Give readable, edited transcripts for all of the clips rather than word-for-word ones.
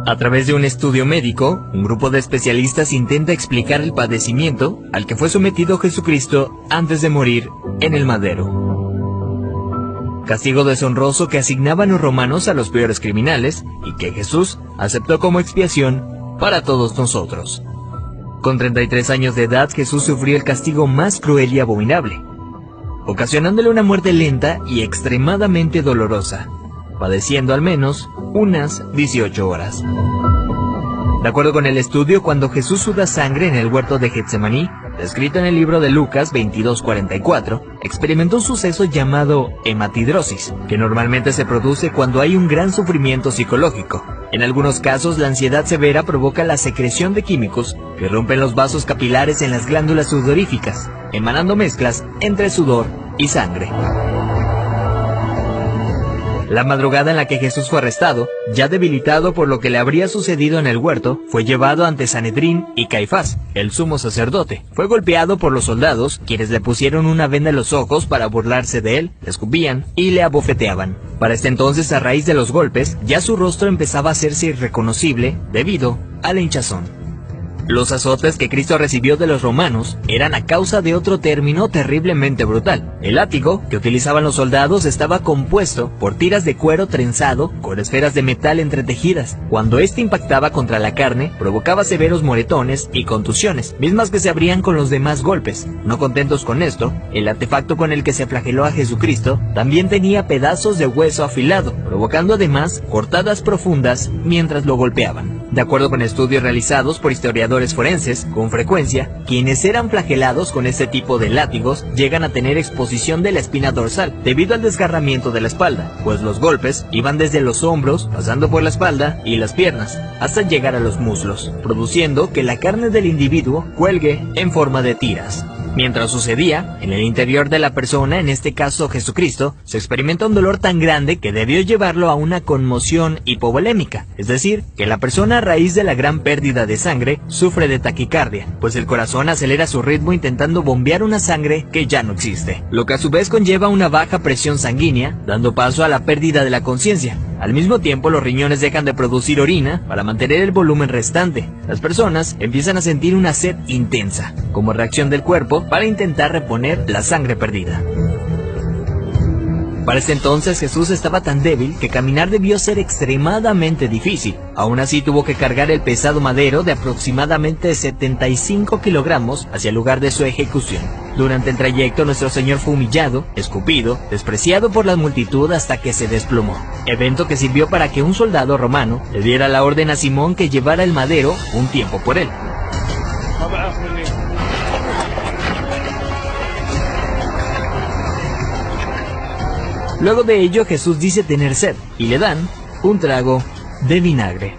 A través de un estudio médico, un grupo de especialistas intenta explicar el padecimiento al que fue sometido Jesucristo antes de morir en el madero. Castigo deshonroso que asignaban los romanos a los peores criminales y que Jesús aceptó como expiación para todos nosotros. Con 33 años de edad, Jesús sufrió el castigo más cruel y abominable, ocasionándole una muerte lenta y extremadamente dolorosa, padeciendo al menos unas 18 horas. De acuerdo con el estudio, cuando Jesús suda sangre en el huerto de Getsemaní, descrito en el libro de Lucas 22:44, experimentó un suceso llamado hematidrosis, que normalmente se produce cuando hay un gran sufrimiento psicológico. En algunos casos, la ansiedad severa provoca la secreción de químicos que rompen los vasos capilares en las glándulas sudoríficas, emanando mezclas entre sudor y sangre. La madrugada en la que Jesús fue arrestado, ya debilitado por lo que le habría sucedido en el huerto, fue llevado ante Sanedrín y Caifás, el sumo sacerdote. Fue golpeado por los soldados, quienes le pusieron una venda en los ojos para burlarse de él, le escupían y le abofeteaban. Para este entonces, a raíz de los golpes, ya su rostro empezaba a hacerse irreconocible debido a la hinchazón. Los azotes que Cristo recibió de los romanos eran a causa de otro término terriblemente brutal. El látigo que utilizaban los soldados estaba compuesto por tiras de cuero trenzado con esferas de metal entretejidas. Cuando este impactaba contra la carne, provocaba severos moretones y contusiones, mismas que se abrían con los demás golpes. No contentos con esto, el artefacto con el que se flageló a Jesucristo también tenía pedazos de hueso afilado, provocando además cortadas profundas mientras lo golpeaban. De acuerdo con estudios realizados por historiadores forenses, con frecuencia, quienes eran flagelados con este tipo de látigos llegan a tener exposición de la espina dorsal debido al desgarramiento de la espalda, pues los golpes iban desde los hombros, pasando por la espalda y las piernas, hasta llegar a los muslos, produciendo que la carne del individuo cuelgue en forma de tiras. Mientras sucedía, en el interior de la persona, en este caso Jesucristo, se experimenta un dolor tan grande que debió llevarlo a una conmoción hipovolémica, es decir, que la persona a raíz de la gran pérdida de sangre sufre de taquicardia, pues el corazón acelera su ritmo intentando bombear una sangre que ya no existe, lo que a su vez conlleva una baja presión sanguínea, dando paso a la pérdida de la conciencia. Al mismo tiempo, los riñones dejan de producir orina para mantener el volumen restante. Las personas empiezan a sentir una sed intensa, como reacción del cuerpo para intentar reponer la sangre perdida. Para este entonces Jesús estaba tan débil que caminar debió ser extremadamente difícil. Aún así tuvo que cargar el pesado madero de aproximadamente 75 kilogramos hacia el lugar de su ejecución. Durante el trayecto nuestro Señor fue humillado, escupido, despreciado por la multitud hasta que se desplomó. Evento que sirvió para que un soldado romano le diera la orden a Simón que llevara el madero un tiempo por él. Luego de ello Jesús dice tener sed y le dan un trago de vinagre.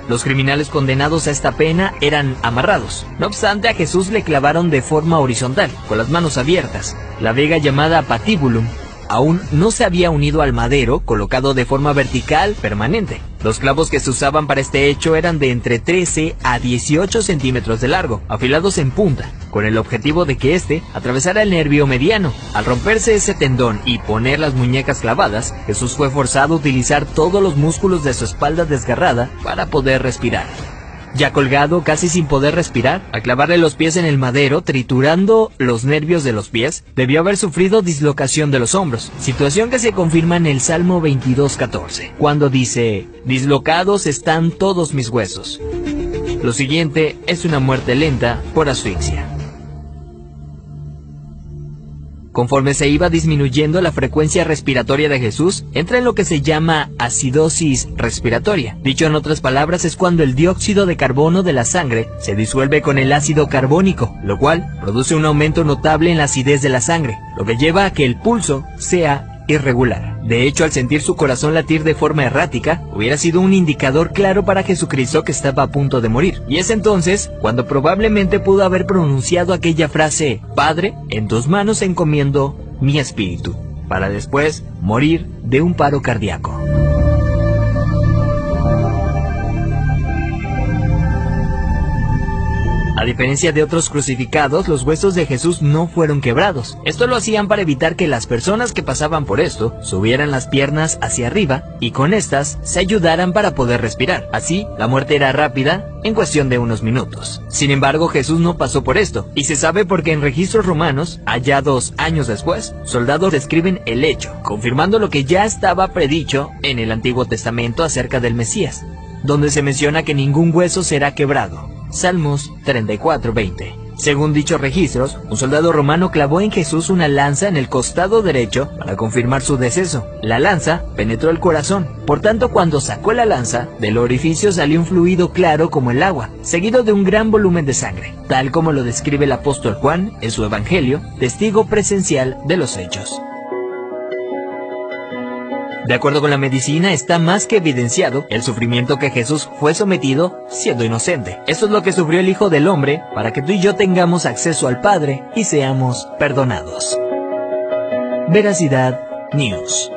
Los criminales condenados a esta pena eran amarrados. No obstante, a Jesús le clavaron de forma horizontal, con las manos abiertas. La viga llamada patíbulum aún no se había unido al madero, colocado de forma vertical permanente. Los clavos que se usaban para este hecho eran de entre 13 a 18 centímetros de largo, afilados en punta, con el objetivo de que éste atravesara el nervio mediano. Al romperse ese tendón y poner las muñecas clavadas, Jesús fue forzado a utilizar todos los músculos de su espalda desgarrada para poder respirar. Ya colgado, casi sin poder respirar, al clavarle los pies en el madero, triturando los nervios de los pies, debió haber sufrido dislocación de los hombros, situación que se confirma en el Salmo 22:14, cuando dice: «Dislocados están todos mis huesos». Lo siguiente es una muerte lenta por asfixia. Conforme se iba disminuyendo la frecuencia respiratoria de Jesús, entra en lo que se llama acidosis respiratoria. Dicho en otras palabras, es cuando el dióxido de carbono de la sangre se disuelve con el ácido carbónico, lo cual produce un aumento notable en la acidez de la sangre, lo que lleva a que el pulso sea irregular. De hecho, al sentir su corazón latir de forma errática, hubiera sido un indicador claro para Jesucristo que estaba a punto de morir. Y es entonces cuando probablemente pudo haber pronunciado aquella frase: «Padre, en tus manos encomiendo mi espíritu», para después morir de un paro cardíaco. A diferencia de otros crucificados, los huesos de Jesús no fueron quebrados. Esto lo hacían para evitar que las personas que pasaban por esto subieran las piernas hacia arriba y con estas se ayudaran para poder respirar. Así, la muerte era rápida en cuestión de unos minutos. Sin embargo, Jesús no pasó por esto, y se sabe porque en registros romanos, hallados años después, soldados describen el hecho, confirmando lo que ya estaba predicho en el Antiguo Testamento acerca del Mesías, donde se menciona que ningún hueso será quebrado. Salmos 34:20. Según dichos registros, un soldado romano clavó en Jesús una lanza en el costado derecho para confirmar su deceso. La lanza penetró el corazón, por tanto cuando sacó la lanza, del orificio salió un fluido claro como el agua, seguido de un gran volumen de sangre, tal como lo describe el apóstol Juan en su Evangelio, testigo presencial de los hechos. De acuerdo con la medicina, está más que evidenciado el sufrimiento que Jesús fue sometido siendo inocente. Esto es lo que sufrió el Hijo del Hombre para que tú y yo tengamos acceso al Padre y seamos perdonados. Veracidad News.